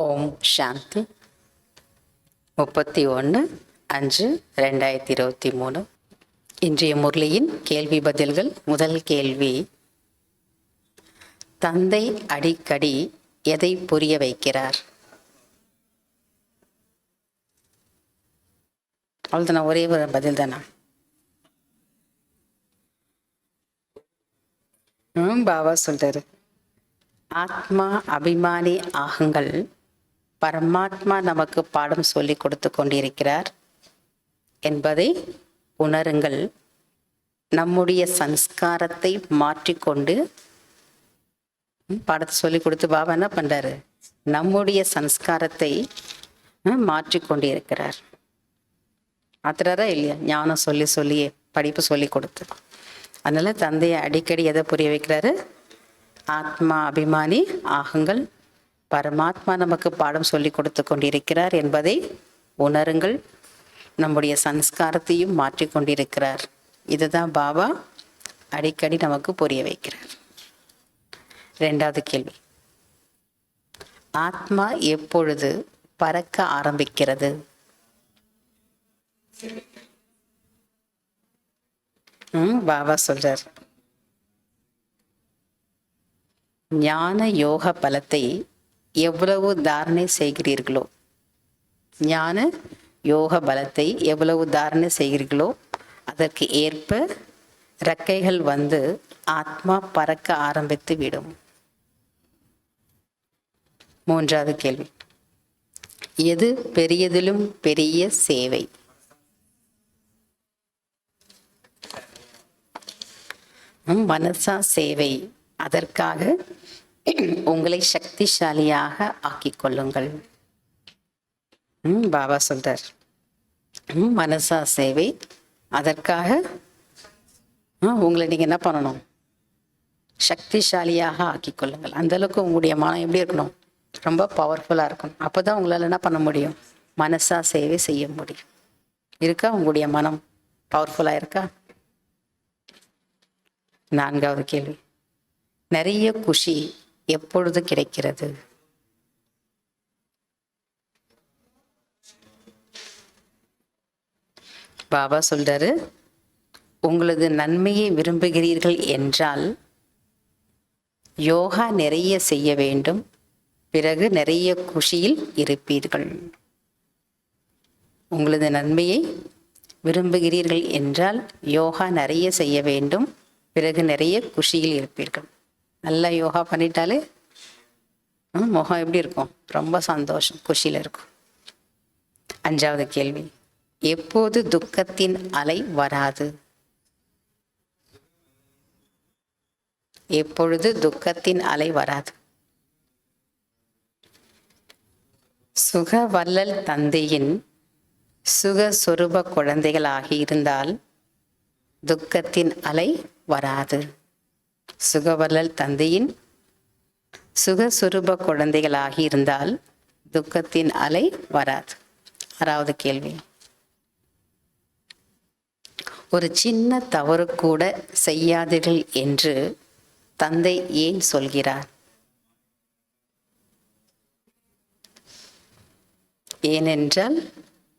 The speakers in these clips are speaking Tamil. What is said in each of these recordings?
ஓம் சாந்தி. 31/5/2023. இன்றைய முரளியின் கேள்வி பதில்கள். முதல் கேள்வி: தந்தை அடிக்கடி எதை புரிய வைக்கிறார்? அவ்வளோதானா? ஒரே ஒரு பதில் தானா? பாபா சொல்றாரு, ஆத்மா அபிமானி ஆகுங்கள். பரமாத்மா நமக்கு பாடம் சொல்லி கொடுத்து கொண்டிருக்கிறார் என்பதை உணருங்கள். நம்முடைய சன்ஸ்காரத்தை மாற்றிக்கொண்டு, பாடத்தை சொல்லி கொடுத்து பாபா என்ன பண்றாரு? நம்முடைய சன்ஸ்காரத்தை மாற்றிக்கொண்டு இருக்கிறார். மாத்துறாரா இல்லையா? ஞானம் சொல்லி சொல்லியே, படிப்பு சொல்லி கொடுத்து. அதனால தந்தையை அடிக்கடி எதை புரிய வைக்கிறாரு? ஆத்மா அபிமானி ஆகுங்கள். பரமாத்மா நமக்கு பாடம் சொல்லி கொடுத்து கொண்டிருக்கிறார் என்பதை உணருங்கள். நம்முடைய சன்ஸ்காரத்தையும் மாற்றி கொண்டிருக்கிறார். இதுதான் பாபா அடிக்கடி நமக்கு புரிய வைக்கிறார். இரண்டாவது கேள்வி: ஆத்மா எப்பொழுது பறக்க ஆரம்பிக்கிறது? பாபா சொல்றார், ஞான யோக பலத்தை எவ்வளவு தாரணை செய்கிறீர்களோ, ஞான யோக பலத்தை எவ்வளவு தாரணை செய்கிறீர்களோ அதற்கு ஏற்ப இறக்கைகள் வந்து ஆத்மா பறக்க ஆரம்பித்து விடும். மூன்றாவது கேள்வி: எது பெரியதிலும் பெரிய சேவை? மனசா சேவை. அதற்காக உங்களை சக்திசாலியாக ஆக்கிக் கொள்ளுங்கள். பாபா சொல்றார், மனசா சேவை. அதற்காக உங்களை நீங்க என்ன பண்ணணும்? சக்திசாலியாக ஆக்கிக் கொள்ளுங்கள். அந்த அளவுக்கு உங்களுடைய மனம் எப்படி இருக்கணும்? ரொம்ப பவர்ஃபுல்லா இருக்கணும். அப்போதான் உங்களால் என்ன பண்ண முடியும்? மனசா சேவை செய்ய முடியும். இருக்கா உங்களுடைய மனம் பவர்ஃபுல்லா இருக்கா? நான்காவது கேள்வி: நிறைய குஷி எப்பொழுது கிடைக்கிறது? பாபா சொல்றாரு, உங்களது நன்மையை விரும்புகிறீர்கள் என்றால் யோகா நிறைய செய்ய வேண்டும். பிறகு நிறைய குஷியில் இருப்பீர்கள். உங்களது நன்மையை விரும்புகிறீர்கள் என்றால் யோகா நிறைய செய்ய வேண்டும். பிறகு நிறைய குஷியில் இருப்பீர்கள். நல்லா யோகா பண்ணிட்டாலே முகம் எப்படி இருக்கும்? ரொம்ப சந்தோஷம், குஷியில் இருக்கும். அஞ்சாவது கேள்வி: எப்போது துக்கத்தின் அலை வராது? எப்பொழுது துக்கத்தின் அலை வராது? சுக வல்லல் தந்தையின் சுகஸ்வரூப குழந்தைகளாகி இருந்தால் துக்கத்தின் அலை வராது. சுகவல்லல் தந்தையின் சுகஸ்வரூப குழந்தைகளாகி இருந்தால் துக்கத்தின் அலை வராது. ஆறாவது கேள்வி: ஒரு சின்ன தவறு கூட செய்யாதீர்கள் என்று தந்தை ஏன் சொல்கிறார்? ஏனென்றால்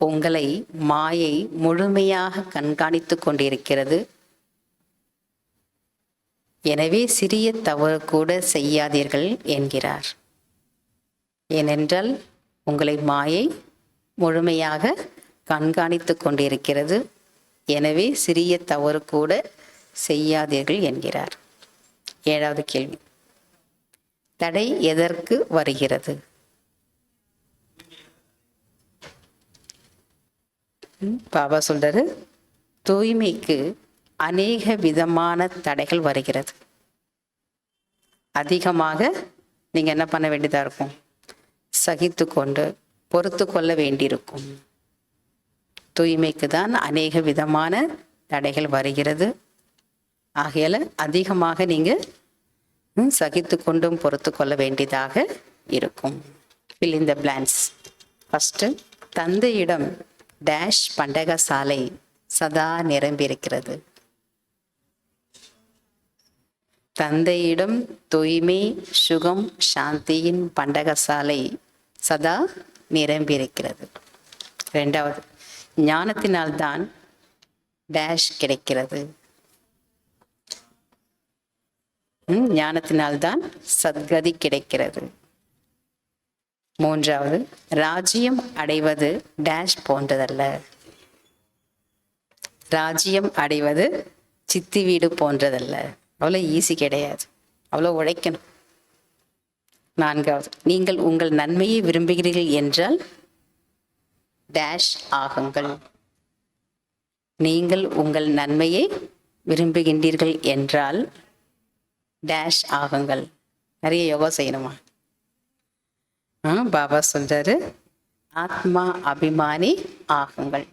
உங்களை மாயை முழுமையாக கண்காணித்து கொண்டிருக்கிறது. எனவே சிறிய தவறு கூட செய்யாதீர்கள் என்கிறார். ஏனென்றால் உங்களை மாயை முழுமையாக கண்காணித்து கொண்டிருக்கிறது. எனவே சிறிய தவறு கூட செய்யாதீர்கள் என்கிறார். ஏழாவது கேள்வி: தடை எதற்கு வருகிறது? பாபா சொல்றாரு, தூய்மைக்கு அநேக விதமான தடைகள் வருகிறது. அதிகமாக நீங்க என்ன பண்ண வேண்டியதா இருக்கும்? சகித்து கொண்டு பொறுத்து கொள்ள வேண்டியிருக்கும். தூய்மைக்கு தான் அநேக விதமான தடைகள் வருகிறது. ஆகையால அதிகமாக நீங்க சகித்து கொண்டும் பொறுத்து கொள்ள வேண்டியதாக இருக்கும். fill in the blanks. First, தந்தையிடம் டேஷ் பண்டகசாலை சதா நிரம்பியிருக்கிறது. தந்தையிடம் தூய்மை, சுகம், சாந்தியின் பண்டகசாலை சதா நிரம்பியிருக்கிறது. ரெண்டாவது, ஞானத்தினால்தான் டேஷ் கிடைக்கிறது. ஞானத்தினால்தான் சத்கதி கிடைக்கிறது. மூன்றாவது, ராஜ்யம் அடைவது டேஷ் போன்றதல்ல. ராஜ்யம் அடைவது சித்தி வீடு போன்றதல்ல. அவ்வளோ ஈஸி கிடையாது, அவ்வளோ உழைக்கணும். நான்காவது, நீங்கள் உங்கள் நன்மையை விரும்புகிறீர்கள் என்றால் டேஷ் ஆகுங்கள். நீங்கள் உங்கள் நன்மையை விரும்புகின்றீர்கள் என்றால் டேஷ் ஆகுங்கள். நிறைய யோகா செய்யணுமா? பாபா சொல்றாரு, ஆத்மா அபிமானி ஆகுங்கள்.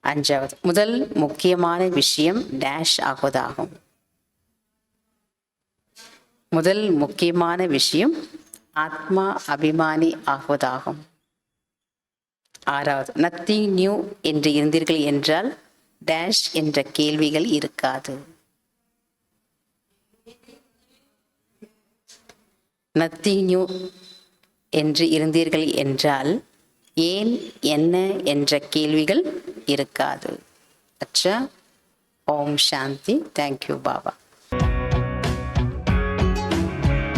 அஞ்சாவது, முதல் முக்கியமான விஷயம் டேஷ் ஆகுவதாகும். முதல் முக்கியமான விஷயம் ஆத்மா அபிமானி ஆகுவதாகும். ஆறாவது, நத்திங் நியூ என்று இருந்தீர்கள் என்றால் டேஷ் என்ற கேள்விகள் இருக்காது. நத்திங் நியூ என்று இருந்தீர்கள் என்றால் ஏன், என்ன என்ற கேள்விகள் இருக்காது. அச்சா. ஓம் சாந்தி. தேங்க்யூ பாபா.